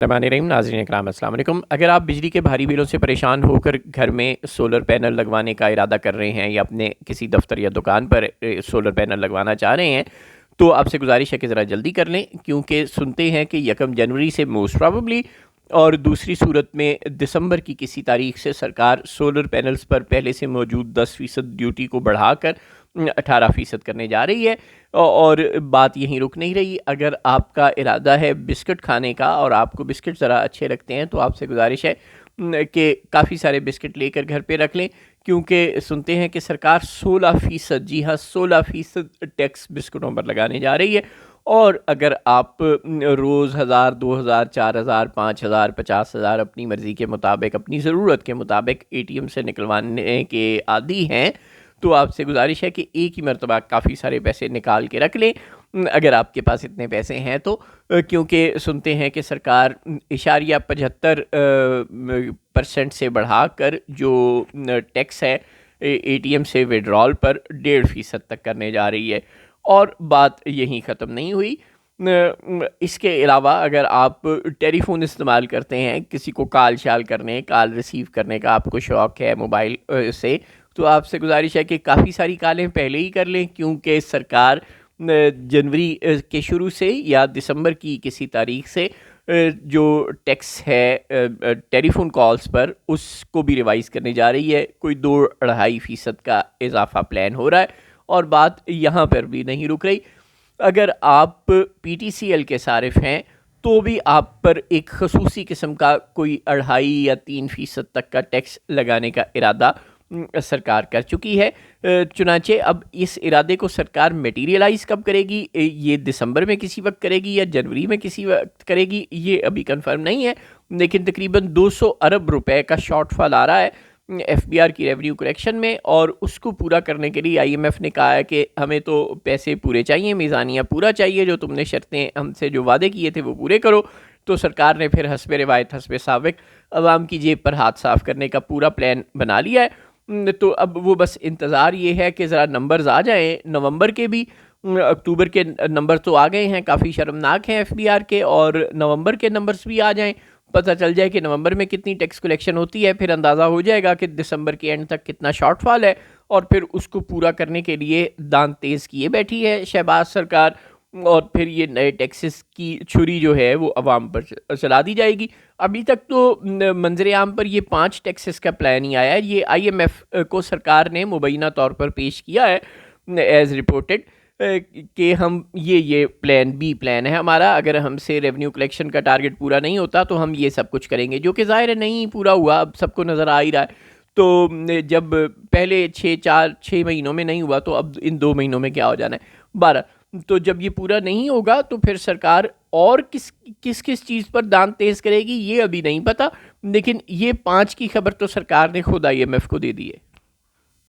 رحمٰن الرحیم، ناظرین اکرام السلام علیکم۔ اگر آپ بجلی کے بھاری بلوں سے پریشان ہو کر گھر میں سولر پینل لگوانے کا ارادہ کر رہے ہیں یا اپنے کسی دفتر یا دکان پر سولر پینل لگوانا چاہ رہے ہیں تو آپ سے گزارش ہے کہ ذرا جلدی کر لیں، کیونکہ سنتے ہیں کہ 1 جنوری سے موسٹ پراببلی اور دوسری صورت میں دسمبر کی کسی تاریخ سے سرکار سولر پینلز پر پہلے سے موجود 10% ڈیوٹی کو بڑھا کر 18% کرنے جا رہی ہے۔ اور بات یہیں رک نہیں رہی، اگر آپ کا ارادہ ہے بسکٹ کھانے کا اور آپ کو بسکٹ ذرا اچھے لگتے ہیں تو آپ سے گزارش ہے کہ کافی سارے بسکٹ لے کر گھر پہ رکھ لیں، کیونکہ سنتے ہیں کہ سرکار 16%، جی ہاں 16% ٹیکس بسکٹوں پر لگانے جا رہی ہے۔ اور اگر آپ روز 1000، 2000، 4000، 5000، 50,000 اپنی مرضی کے مطابق، اپنی ضرورت کے مطابق اے ٹی ایم سے نکلوانے کے عادی ہیں تو آپ سے گزارش ہے کہ ایک ہی مرتبہ کافی سارے پیسے نکال کے رکھ لیں اگر آپ کے پاس اتنے پیسے ہیں تو، کیونکہ سنتے ہیں کہ سرکار 0.75% سے بڑھا کر جو ٹیکس ہے اے ٹی ایم سے وڈرال پر 1.5% تک کرنے جا رہی ہے۔ اور بات یہیں ختم نہیں ہوئی، اس کے علاوہ اگر آپ ٹیلی فون استعمال کرتے ہیں، کسی کو کال ریسیو کرنے کا آپ کو شوق ہے موبائل سے، تو آپ سے گزارش ہے کہ کافی ساری کالیں پہلے ہی کر لیں، کیونکہ سرکار جنوری کے شروع سے یا دسمبر کی کسی تاریخ سے جو ٹیکس ہے ٹیلی فون کالز پر اس کو بھی ریوائز کرنے جا رہی ہے۔ کوئی 2-2.5% کا اضافہ پلان ہو رہا ہے، اور بات یہاں پر بھی نہیں رک رہی۔ اگر آپ پی ٹی سی ایل کے صارف ہیں تو بھی آپ پر ایک خصوصی قسم کا کوئی 2.5 یا 3% تک کا ٹیکس لگانے کا ارادہ سرکار کر چکی ہے۔ چنانچہ اب اس ارادے کو سرکار میٹیریلائز کب کرے گی، یہ دسمبر میں کسی وقت کرے گی یا جنوری میں کسی وقت کرے گی، یہ ابھی کنفرم نہیں ہے، لیکن تقریباً 200 ارب روپے کا شارٹ فال آ رہا ہے ایف بی آر کی ریونیو کلیکشن میں، اور اس کو پورا کرنے کے لیے آئی ایم ایف نے کہا ہے کہ ہمیں تو پیسے پورے چاہیے، میزانیہ پورا چاہیے، جو تم نے شرطیں ہم سے جو وعدے کیے تھے وہ پورے کرو۔ تو سرکار نے پھر حسب روایت، حسب سابق، عوام کی جیب پر ہاتھ صاف کرنے کا پورا پلان بنا لیا ہے۔ تو اب وہ بس انتظار یہ ہے کہ ذرا نمبرز آ جائیں، نومبر کے بھی، اکتوبر کے نمبر تو آ گئے ہیں، کافی شرمناک ہیں ایف بی آر کے، اور نومبر کے نمبرز بھی آ جائیں، پتہ چل جائے کہ نومبر میں کتنی ٹیکس کلیکشن ہوتی ہے، پھر اندازہ ہو جائے گا کہ دسمبر کے اینڈ تک کتنا شارٹ فال ہے، اور پھر اس کو پورا کرنے کے لیے دانت تیز کیے بیٹھی ہے شہباز سرکار، اور پھر یہ نئے ٹیکسز کی چھری جو ہے وہ عوام پر چلا دی جائے گی۔ ابھی تک تو منظر عام پر یہ 5 ٹیکسز کا پلان ہی آیا ہے، یہ آئی ایم ایف کو سرکار نے مبینہ طور پر پیش کیا ہے ایز رپورٹڈ کہ ہم یہ پلان بی پلان ہے ہمارا، اگر ہم سے ریونیو کلیکشن کا ٹارگٹ پورا نہیں ہوتا تو ہم یہ سب کچھ کریں گے، جو کہ ظاہر ہے نہیں پورا ہوا، اب سب کو نظر آ ہی رہا ہے۔ تو جب پہلے 6 مہینوں میں نہیں ہوا تو اب ان 2 مہینوں میں کیا ہو جانا ہے 12، تو جب یہ پورا نہیں ہوگا تو پھر سرکار اور کس چیز پر دانت تیز کرے گی یہ ابھی نہیں پتا، لیکن یہ 5 کی خبر تو سرکار نے خود آئی ایم ایف کو دے دی ہے۔